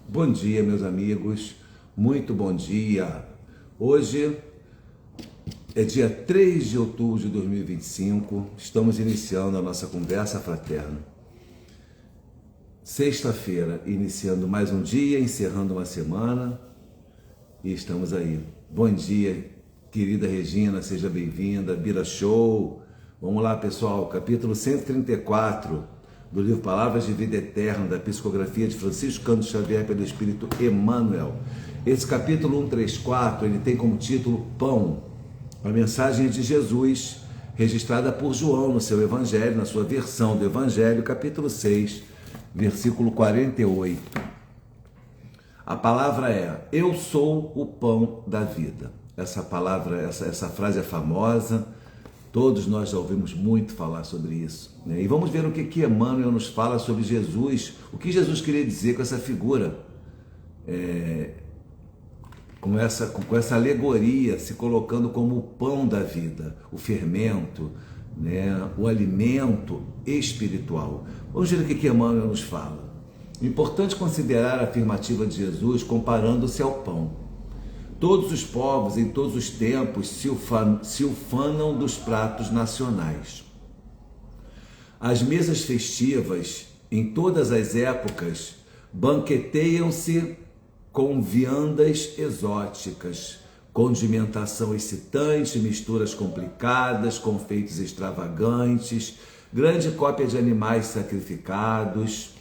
Bom dia, meus amigos, muito bom dia. Hoje é dia 3 de outubro de 2025, estamos iniciando a nossa conversa fraterna. Sexta-feira, iniciando mais um dia, encerrando uma semana e estamos aí. Bom dia, querida Regina, seja bem-vinda, Bira Show. Vamos lá, pessoal, capítulo 134 do livro Palavras de Vida Eterna, da psicografia de Francisco Cândido Xavier pelo Espírito Emmanuel. Esse capítulo 134, ele tem como título Pão, a mensagem de Jesus, registrada por João no seu Evangelho, na sua versão do Evangelho, capítulo 6, versículo 48. A palavra é: eu sou o pão da vida. Essa palavra, essa frase é famosa, todos nós já ouvimos muito falar sobre isso, né? E vamos ver o que Emmanuel nos fala sobre Jesus, o que Jesus queria dizer com essa figura, com essa alegoria, se colocando como o pão da vida, o fermento, né? O alimento espiritual. Vamos ver o que Emmanuel nos fala. Importante considerar a afirmativa de Jesus comparando-se ao pão. Todos os povos, em todos os tempos, se ufanam dos pratos nacionais. As mesas festivas, em todas as épocas, banqueteiam-se com viandas exóticas, condimentação excitante, misturas complicadas, confeitos extravagantes, grande cópia de animais sacrificados.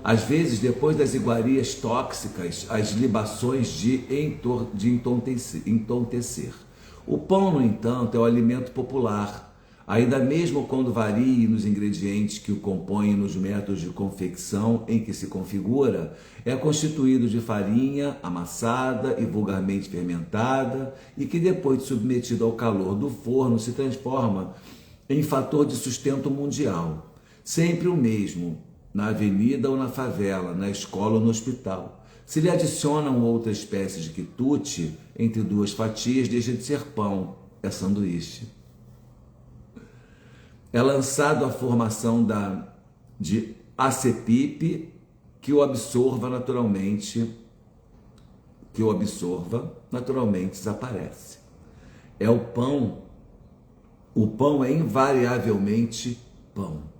Às vezes, depois das iguarias tóxicas, as libações de entontecer. O pão, no entanto, é o alimento popular, ainda mesmo quando varie nos ingredientes que o compõem e nos métodos de confecção em que se configura, é constituído de farinha amassada e vulgarmente fermentada e que, depois de submetido ao calor do forno, se transforma em fator de sustento mundial. Sempre o mesmo, na avenida ou na favela, na escola ou no hospital. Se lhe adicionam outra espécie de quitute, entre duas fatias deixa de ser pão, é sanduíche. É lançado a formação de acepipe que o absorva naturalmente desaparece. É o pão é invariavelmente pão.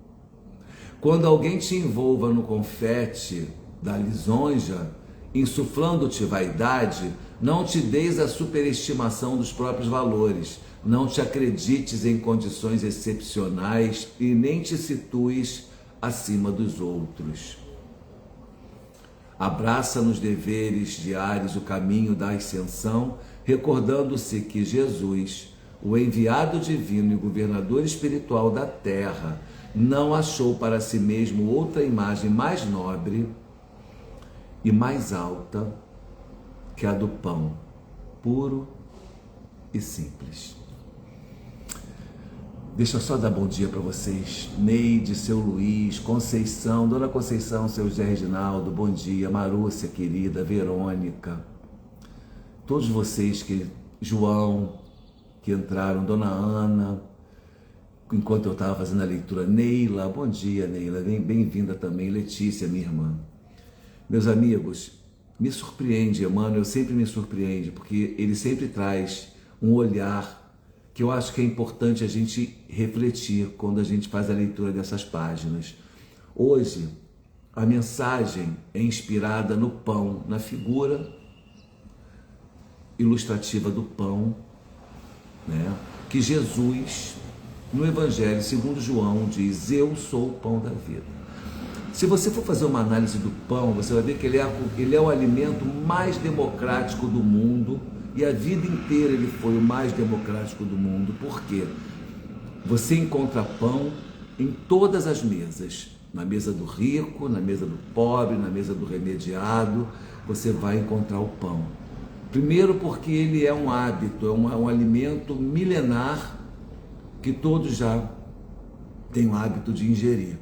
Quando alguém te envolva no confete da lisonja, insuflando-te vaidade, não te deis a superestimação dos próprios valores, não te acredites em condições excepcionais e nem te situes acima dos outros. Abraça nos deveres diários o caminho da ascensão, recordando-se que Jesus, o enviado divino e governador espiritual da terra, não achou para si mesmo outra imagem mais nobre e mais alta que a do pão, puro e simples. Deixa eu só dar bom dia para vocês. Neide, seu Luiz, Conceição, Dona Conceição, seu José Reginaldo, bom dia. Marúcia, querida, Verônica, todos vocês João, que entraram, Dona Ana, enquanto eu estava fazendo a leitura, Neila, bom dia, Neila, bem-vinda também, Letícia, minha irmã. Meus amigos, me surpreende, Emmanuel sempre me surpreende, porque ele sempre traz um olhar que eu acho que é importante a gente refletir quando a gente faz a leitura dessas páginas. Hoje, a mensagem é inspirada no pão, na figura ilustrativa do pão, né? Que Jesus, no Evangelho segundo João, diz: eu sou o pão da vida. Se você for fazer uma análise do pão, você vai ver que ele é o alimento mais democrático do mundo, e a vida inteira ele foi o mais democrático do mundo. Por quê? Você encontra pão em todas as mesas, na mesa do rico, na mesa do pobre, na mesa do remediado, você vai encontrar o pão. Primeiro porque ele é um hábito, é um alimento milenar que todos já têm o hábito de ingerir.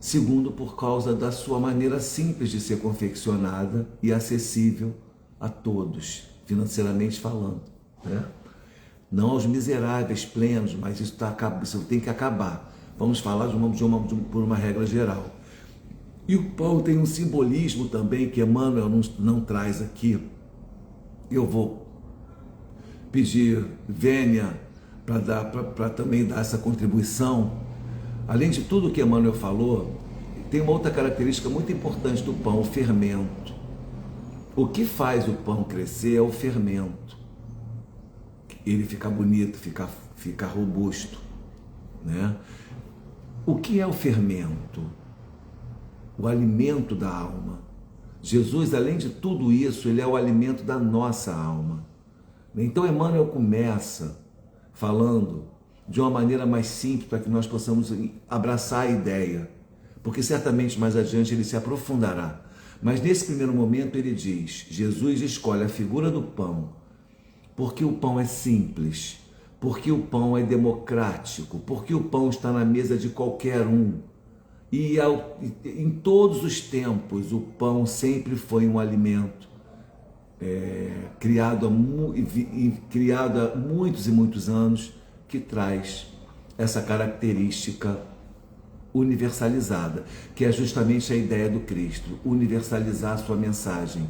Segundo, por causa da sua maneira simples de ser confeccionada e acessível a todos, financeiramente falando, né? Não aos miseráveis plenos, mas isso tem que acabar. Vamos falar por uma regra geral. E o pão tem um simbolismo também que Emmanuel não traz aqui. Eu vou pedir Vênia para também dar essa contribuição. Além de tudo que Emmanuel falou, tem uma outra característica muito importante do pão, o fermento. O que faz o pão crescer é o fermento. Ele fica bonito, fica robusto, né? O que é o fermento? O alimento da alma. Jesus, além de tudo isso, ele é o alimento da nossa alma. Então Emmanuel começa falando de uma maneira mais simples para que nós possamos abraçar a ideia, porque certamente mais adiante ele se aprofundará. Mas nesse primeiro momento ele diz, Jesus escolhe a figura do pão, porque o pão é simples, porque o pão é democrático, porque o pão está na mesa de qualquer um. E em todos os tempos o pão sempre foi um alimento criado há muitos e muitos anos, que traz essa característica universalizada, que é justamente a ideia do Cristo, universalizar a sua mensagem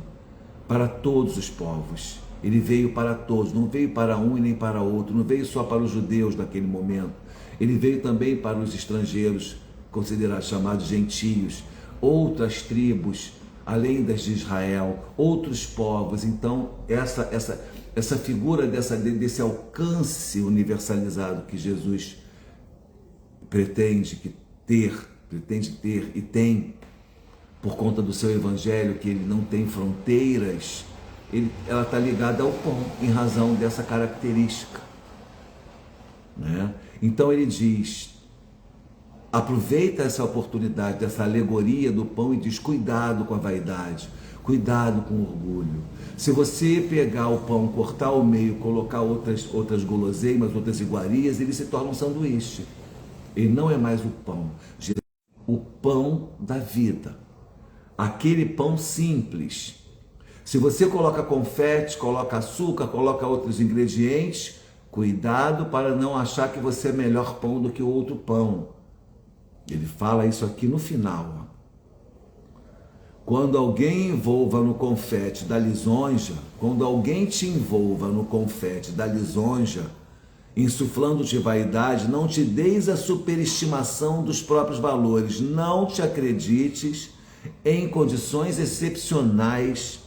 para todos os povos. Ele veio para todos, não veio para um e nem para outro, não veio só para os judeus naquele momento, ele veio também para os estrangeiros, considerados chamados gentios, outras tribos, além das de Israel, outros povos. Então, essa figura desse alcance universalizado que Jesus pretende ter e tem, por conta do seu evangelho, que ele não tem fronteiras, ela está ligada ao pão, em razão dessa característica, né? Então ele diz, aproveita essa oportunidade, dessa alegoria do pão, e diz, cuidado com a vaidade, cuidado com o orgulho. Se você pegar o pão, cortar ao meio, colocar outras guloseimas, outras iguarias, ele se torna um sanduíche. Ele não é mais o pão, o pão da vida, aquele pão simples. Se você coloca confete, coloca açúcar, coloca outros ingredientes, cuidado para não achar que você é melhor pão do que o outro pão. Ele fala isso aqui no final. Quando alguém envolva no confete da lisonja, quando alguém te envolva no confete da lisonja, insuflando-te vaidade, não te deis a superestimação dos próprios valores, não te acredites em condições excepcionais,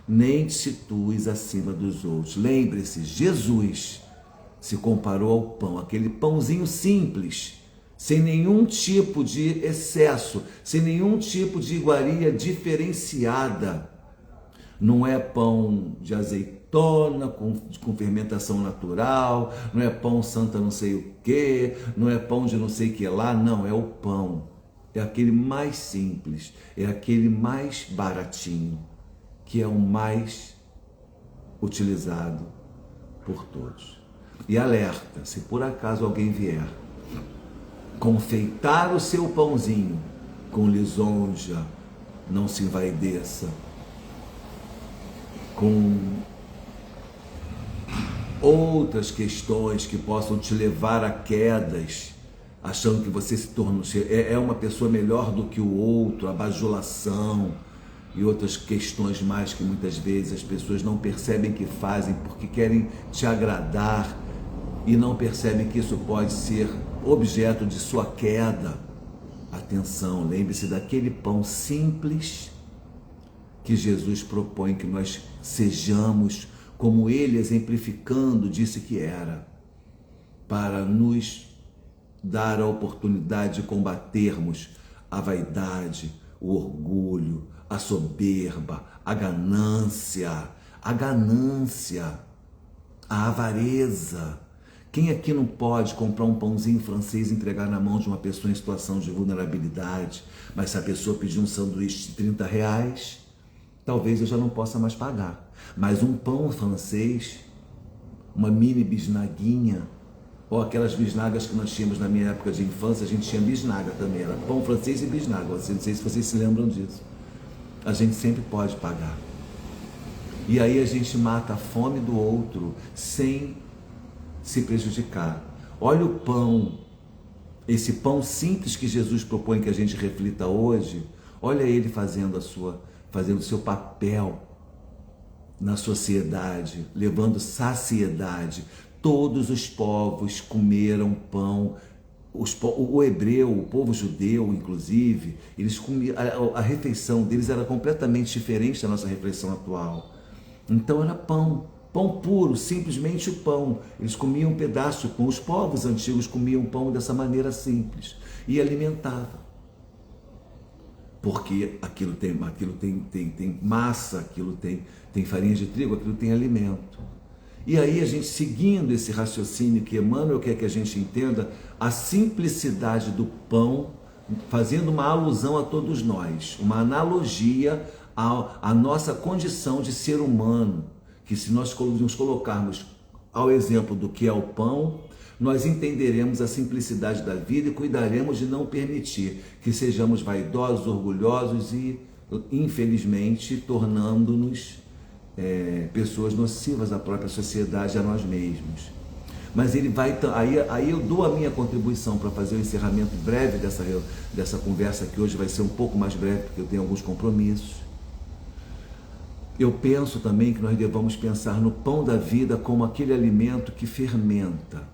nem te situes acima dos outros. Lembre-se, Jesus se comparou ao pão, aquele pãozinho simples, sem nenhum tipo de excesso, sem nenhum tipo de iguaria diferenciada. Não é pão de azeitona com fermentação natural, não é pão santa não sei o que, não é pão de não sei o que lá, não, é o pão. É aquele mais simples, é aquele mais baratinho, que é o mais utilizado por todos. E alerta, se por acaso alguém vier confeitar o seu pãozinho com lisonja, não se envaideça, com outras questões que possam te levar a quedas, achando que você se torna uma pessoa melhor do que o outro, a bajulação e outras questões mais que muitas vezes as pessoas não percebem que fazem porque querem te agradar e não percebem que isso pode ser objeto de sua queda. Atenção, lembre-se daquele pão simples que Jesus propõe que nós sejamos, como ele, exemplificando, disse que era, para nos dar a oportunidade de combatermos a vaidade, o orgulho, a soberba, a ganância, a avareza. Quem aqui não pode comprar um pãozinho francês e entregar na mão de uma pessoa em situação de vulnerabilidade? Mas se a pessoa pedir um sanduíche de 30 reais, talvez eu já não possa mais pagar. Mas um pão francês, uma mini bisnaguinha, ou aquelas bisnagas que nós tínhamos na minha época de infância, a gente tinha bisnaga também, era pão francês e bisnaga, não sei se vocês se lembram disso. A gente sempre pode pagar. E aí a gente mata a fome do outro sem se prejudicar. Olha o pão, esse pão simples que Jesus propõe que a gente reflita hoje. Olha ele fazendo o seu papel na sociedade, levando saciedade. Todos os povos comeram pão. O hebreu, o povo judeu, inclusive, eles comiam, a refeição deles era completamente diferente da nossa refeição atual. Então era pão puro, simplesmente o pão. Eles comiam um pedaço de pão. Os povos antigos comiam pão dessa maneira simples e alimentavam. Porque aquilo tem massa, aquilo tem farinha de trigo, aquilo tem alimento. E aí a gente, seguindo esse raciocínio que Emmanuel quer que a gente entenda, a simplicidade do pão, fazendo uma alusão a todos nós, uma analogia à nossa condição de ser humano, que se nós nos colocarmos ao exemplo do que é o pão, nós entenderemos a simplicidade da vida e cuidaremos de não permitir que sejamos vaidosos, orgulhosos e, infelizmente, tornando-nos pessoas nocivas à própria sociedade, a nós mesmos. Mas ele vai, aí eu dou a minha contribuição para fazer o encerramento breve dessa conversa, que hoje vai ser um pouco mais breve, porque eu tenho alguns compromissos. Eu penso também que nós devamos pensar no pão da vida como aquele alimento que fermenta.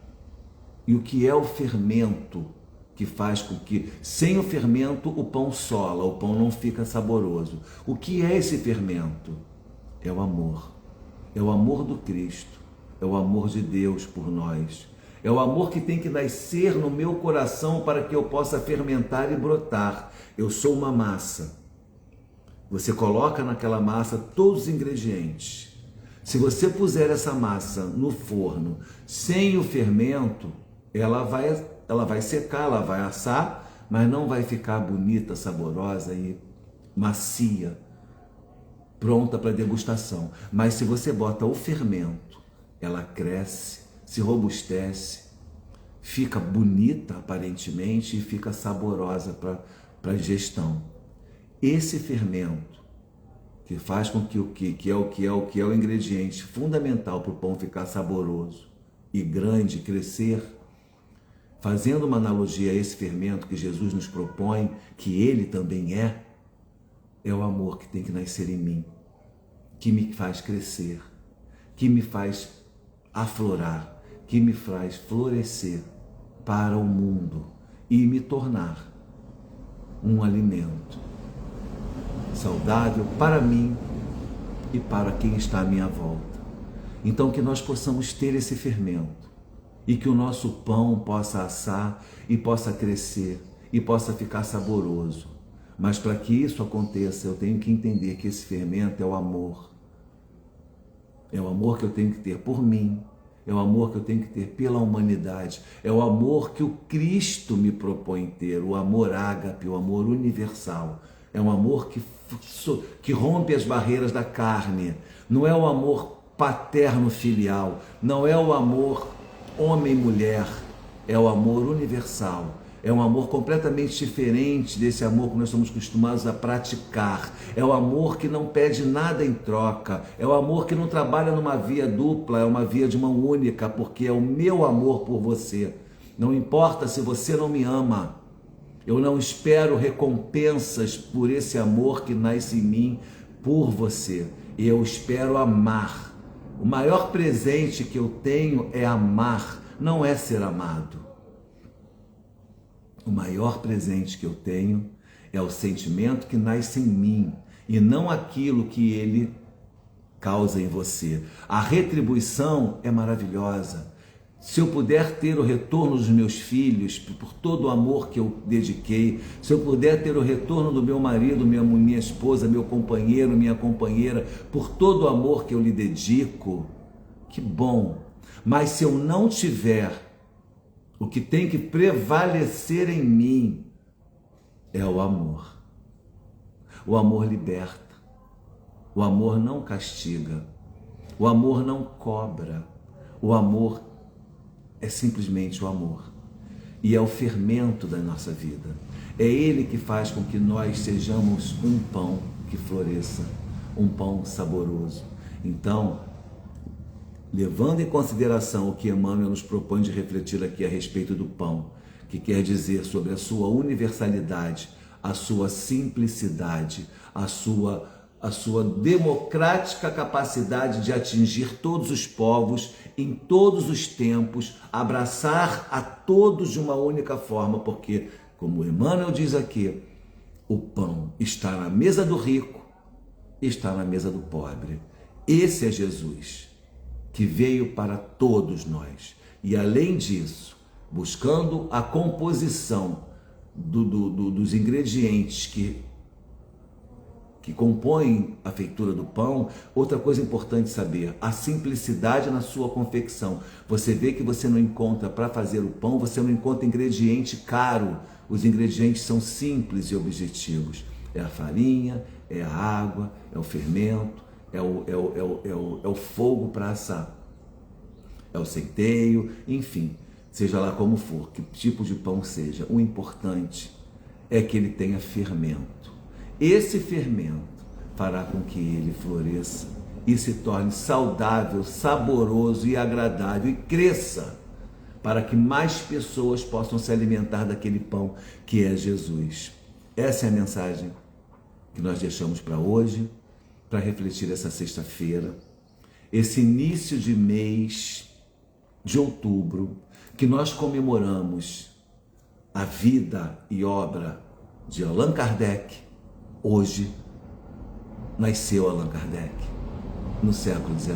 E o que é o fermento que faz com que, sem o fermento, o pão sola, o pão não fica saboroso? O que é esse fermento? É o amor. É o amor do Cristo. É o amor de Deus por nós. É o amor que tem que nascer no meu coração para que eu possa fermentar e brotar. Eu sou uma massa. Você coloca naquela massa todos os ingredientes. Se você puser essa massa no forno sem o fermento, ela vai secar, ela vai assar, mas não vai ficar bonita, saborosa e macia, pronta para degustação. Mas se você bota o fermento, ela cresce, se robustece, fica bonita aparentemente e fica saborosa para a ingestão. Esse fermento que faz com que é o ingrediente fundamental para o pão ficar saboroso e grande, crescer, fazendo uma analogia a esse fermento que Jesus nos propõe, que ele também é o amor que tem que nascer em mim, que me faz crescer, que me faz aflorar, que me faz florescer para o mundo e me tornar um alimento saudável para mim e para quem está à minha volta. Então que nós possamos ter esse fermento e que o nosso pão possa assar e possa crescer e possa ficar saboroso. Mas para que isso aconteça, eu tenho que entender que esse fermento é o amor. É o amor que eu tenho que ter por mim, é o amor que eu tenho que ter pela humanidade, é o amor que o Cristo me propõe ter, o amor ágape, o amor universal. É um amor que rompe as barreiras da carne, não é o amor paterno-filial, não é o amor homem-mulher, é o amor universal. É um amor completamente diferente desse amor que nós somos acostumados a praticar. É o amor que não pede nada em troca. É o amor que não trabalha numa via dupla, é uma via de mão única, porque é o meu amor por você. Não importa se você não me ama. Eu não espero recompensas por esse amor que nasce em mim por você. Eu espero amar. O maior presente que eu tenho é amar, não é ser amado. O maior presente que eu tenho é o sentimento que nasce em mim e não aquilo que ele causa em você. A retribuição é maravilhosa. Se eu puder ter o retorno dos meus filhos por todo o amor que eu dediquei, se eu puder ter o retorno do meu marido, minha esposa, meu companheiro, minha companheira, por todo o amor que eu lhe dedico, que bom. Mas se eu não tiver, o que tem que prevalecer em mim é o amor. O amor liberta. O amor não castiga. O amor não cobra. O amor é simplesmente o amor. E é o fermento da nossa vida. É ele que faz com que nós sejamos um pão que floresça, um pão saboroso. Então, levando em consideração o que Emmanuel nos propõe de refletir aqui a respeito do pão, que quer dizer sobre a sua universalidade, a sua simplicidade, a sua democrática capacidade de atingir todos os povos, em todos os tempos, abraçar a todos de uma única forma, porque, como Emmanuel diz aqui, o pão está na mesa do rico, está na mesa do pobre. Esse é Jesus, que veio para todos nós. E além disso, buscando a composição dos ingredientes que compõem a feitura do pão, outra coisa importante saber, a simplicidade na sua confecção. Você vê que você não encontra, para fazer o pão, você não encontra ingrediente caro. Os ingredientes são simples e objetivos. É a farinha, é a água, é o fermento, é o fogo para assar, é o centeio, enfim, seja lá como for, que tipo de pão seja, o importante é que ele tenha fermento. Esse fermento fará com que ele floresça e se torne saudável, saboroso e agradável e cresça, para que mais pessoas possam se alimentar daquele pão que é Jesus. Essa é a mensagem que nós deixamos para hoje, para refletir essa sexta-feira, esse início de mês de outubro, que nós comemoramos a vida e obra de Allan Kardec. Hoje nasceu Allan Kardec, no século XIX,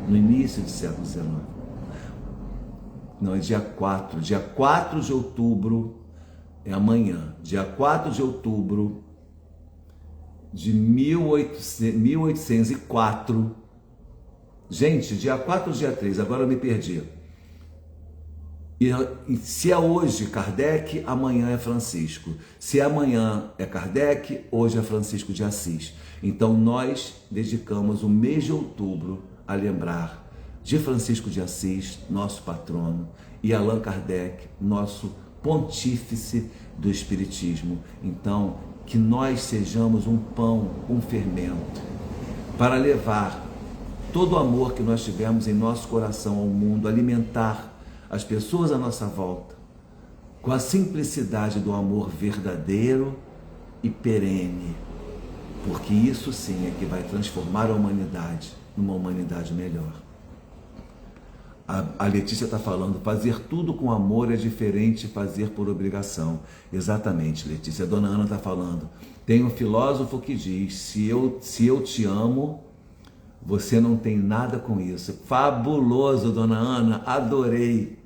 no início do século XIX. Não, é dia 4 de outubro, é amanhã, dia 4 de outubro de 1804. Gente, dia 4 ou dia 3, agora eu me perdi. E se é hoje Kardec, amanhã é Francisco. Se amanhã é Kardec, hoje é Francisco de Assis. Então nós dedicamos o mês de outubro a lembrar de Francisco de Assis, nosso patrono, e Allan Kardec, nosso pontífice do Espiritismo. Então, que nós sejamos um pão, um fermento, para levar todo o amor que nós tivemos em nosso coração ao mundo, alimentar as pessoas à nossa volta, com a simplicidade do amor verdadeiro e perene, porque isso sim é que vai transformar a humanidade numa humanidade melhor. A Letícia está falando, fazer tudo com amor é diferente de fazer por obrigação. Exatamente, Letícia. A dona Ana está falando, tem um filósofo que diz, se eu te amo, você não tem nada com isso. Fabuloso, dona Ana, adorei.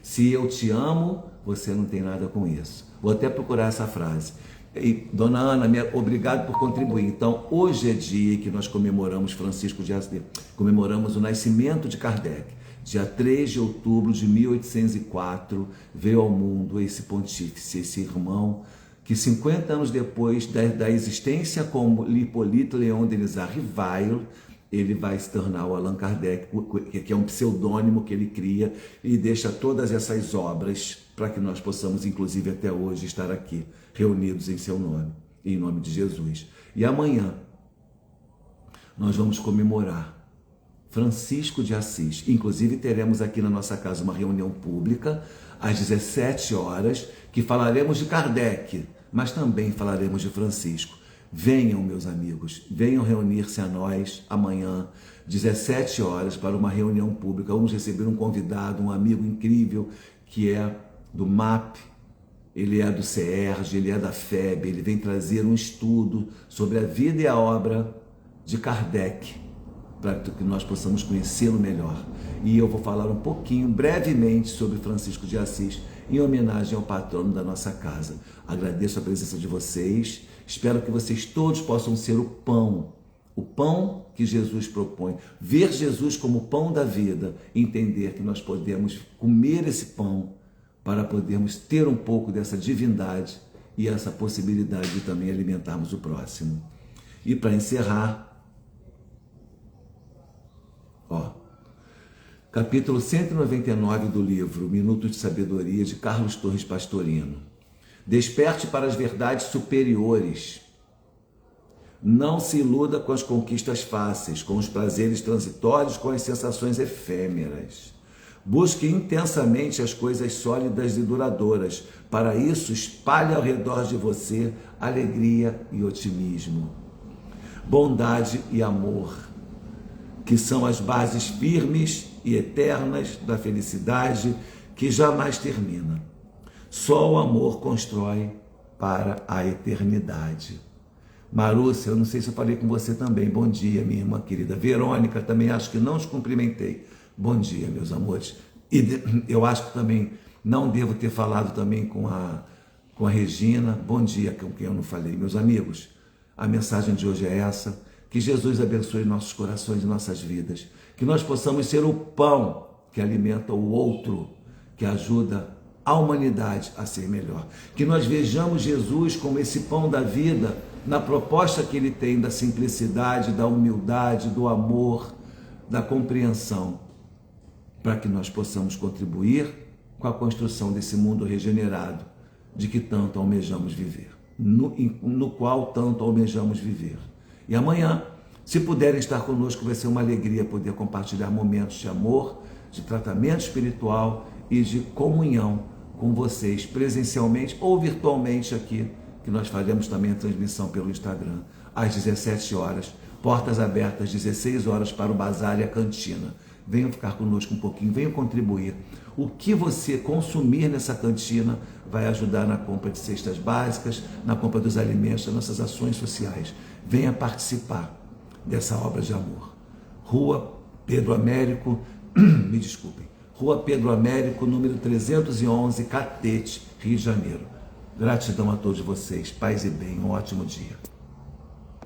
Se eu te amo, você não tem nada com isso. Vou até procurar essa frase. E, dona Ana, obrigado por contribuir. Então, hoje é dia que nós comemoramos Francisco de Assis, comemoramos o nascimento de Kardec. Dia 3 de outubro de 1804, veio ao mundo esse pontífice, esse irmão, que 50 anos depois da existência como Hippolyte Léon Denis Rivail, ele vai se tornar o Allan Kardec, que é um pseudônimo que ele cria e deixa todas essas obras para que nós possamos, inclusive até hoje, estar aqui, reunidos em seu nome, em nome de Jesus. E amanhã nós vamos comemorar Francisco de Assis. Inclusive teremos aqui na nossa casa uma reunião pública às 17 horas, que falaremos de Kardec, mas também falaremos de Francisco. Venham, meus amigos, venham reunir-se a nós amanhã, 17 horas, para uma reunião pública. Vamos receber um convidado, um amigo incrível, que é do MAP, ele é do CERJ, ele é da FEB, ele vem trazer um estudo sobre a vida e a obra de Kardec, para que nós possamos conhecê-lo melhor. E eu vou falar um pouquinho, brevemente, sobre Francisco de Assis, em homenagem ao patrono da nossa casa. Agradeço a presença de vocês, espero que vocês todos possam ser o pão que Jesus propõe, ver Jesus como o pão da vida, entender que nós podemos comer esse pão para podermos ter um pouco dessa divindade e essa possibilidade de também alimentarmos o próximo. E para encerrar, capítulo 199 do livro Minutos de Sabedoria, de Carlos Torres Pastorino. Desperte para as verdades superiores. Não se iluda com as conquistas fáceis, com os prazeres transitórios, com as sensações efêmeras. Busque intensamente as coisas sólidas e duradouras. Para isso, espalhe ao redor de você alegria e otimismo, bondade e amor, que são as bases firmes e eternas da felicidade que jamais termina. Só o amor constrói para a eternidade. Marúcia, eu não sei se eu falei com você também. Bom dia, minha irmã querida. Verônica, também acho que não te cumprimentei. Bom dia, meus amores. E eu acho que também não devo ter falado também com a Regina. Bom dia, com quem eu não falei. Meus amigos, a mensagem de hoje é essa. Que Jesus abençoe nossos corações e nossas vidas. Que nós possamos ser o pão que alimenta o outro, que ajuda a humanidade a ser melhor. Que nós vejamos Jesus como esse pão da vida, na proposta que ele tem da simplicidade, da humildade, do amor, da compreensão, para que nós possamos contribuir com a construção desse mundo regenerado, de que tanto almejamos viver, no qual tanto almejamos viver. E amanhã, se puderem estar conosco, vai ser uma alegria poder compartilhar momentos de amor, de tratamento espiritual e de comunhão com vocês, presencialmente ou virtualmente aqui, que nós faremos também a transmissão pelo Instagram, às 17 horas, portas abertas, 16 horas para o bazar e a cantina. Venham ficar conosco um pouquinho, venham contribuir. O que você consumir nessa cantina vai ajudar na compra de cestas básicas, na compra dos alimentos, das nossas ações sociais. Venha participar dessa obra de amor. Rua Pedro Américo, me desculpem, Rua Pedro Américo, número 311, Catete, Rio de Janeiro. Gratidão a todos vocês, paz e bem, um ótimo dia.